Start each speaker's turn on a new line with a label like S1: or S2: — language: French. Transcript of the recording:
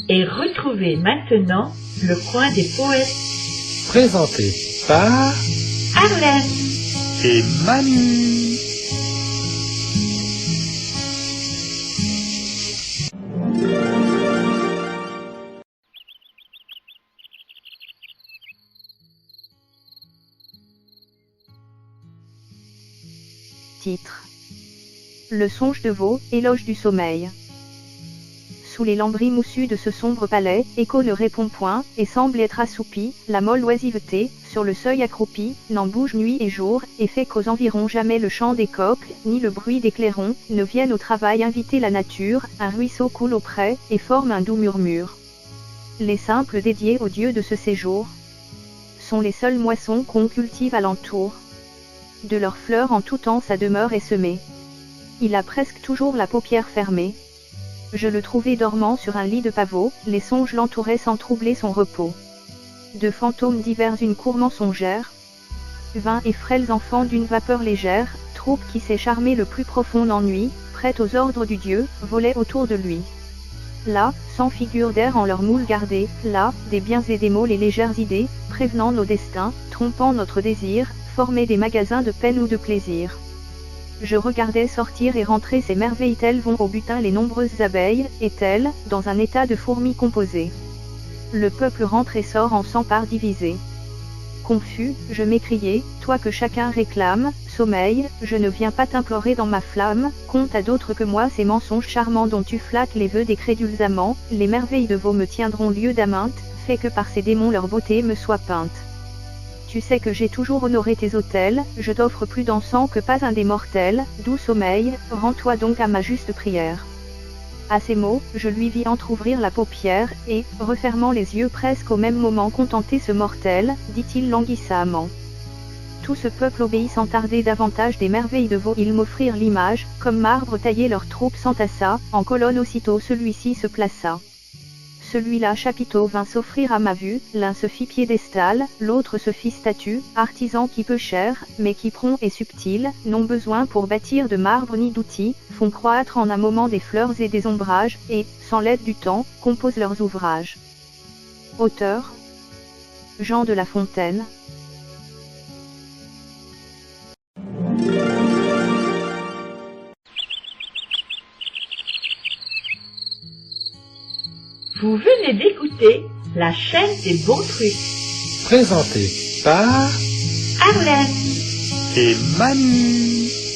S1: Et retrouvez maintenant le coin des poètes.
S2: Présenté par
S1: Arlène
S2: et Manu.
S3: Titre. Le songe de veau, éloge du sommeil. Sous les lambris moussus de ce sombre palais, écho ne répond point, et semble être assoupi, la molle oisiveté, sur le seuil accroupi, n'en bouge nuit et jour, et fait qu'aux environs jamais le chant des coqs, ni le bruit des clairons, ne viennent au travail inviter la nature, un ruisseau coule auprès, et forme un doux murmure. Les simples dédiés aux dieux de ce séjour sont les seules moissons qu'on cultive alentour. De leurs fleurs en tout temps sa demeure est semée. Il a presque toujours la paupière fermée. Je le trouvais dormant sur un lit de pavots, les songes l'entouraient sans troubler son repos. De fantômes divers une cour mensongère, vains et frêles enfants d'une vapeur légère, troupe qui s'est charmé le plus profond ennui, prête aux ordres du Dieu, volait autour de lui. Là, sans figure d'air en leur moule gardée, là, des biens et des maux les légères idées, prévenant nos destins, trompant notre désir, formaient des magasins de peine ou de plaisir. Je regardais sortir et rentrer ces merveilles telles vont au butin les nombreuses abeilles, et telles, dans un état de fourmis composées. Le peuple rentre et sort en 100 parts divisées. Confus, je m'écriai, toi que chacun réclame, sommeil, je ne viens pas t'implorer dans ma flamme, conte à d'autres que moi ces mensonges charmants dont tu flattes les vœux des crédules amants, les merveilles de veau me tiendront lieu d'amainte, fait que par ces démons leur beauté me soit peinte. Tu sais que j'ai toujours honoré tes autels, je t'offre plus d'encens que pas un des mortels, doux sommeil, rends-toi donc à ma juste prière. À ces mots, je lui vis entr'ouvrir la paupière, et, refermant les yeux presque au même moment contenter ce mortel, dit-il languissamment. Tout ce peuple obéit sans tarder davantage des merveilles de veau, ils m'offrirent l'image, comme marbre taillé leur troupe s'entassa, en colonne aussitôt celui-ci se plaça. Celui-là chapiteau vint s'offrir à ma vue, l'un se fit piédestal, l'autre se fit statue, artisan qui peu cher, mais qui prompt et subtil, n'ont besoin pour bâtir de marbre ni d'outils, font croître en un moment des fleurs et des ombrages, et, sans l'aide du temps, composent leurs ouvrages. Auteur Jean de La Fontaine.
S1: Vous venez d'écouter la chaîne des bons trucs.
S2: Présenté par
S1: Arlène
S2: et Manu.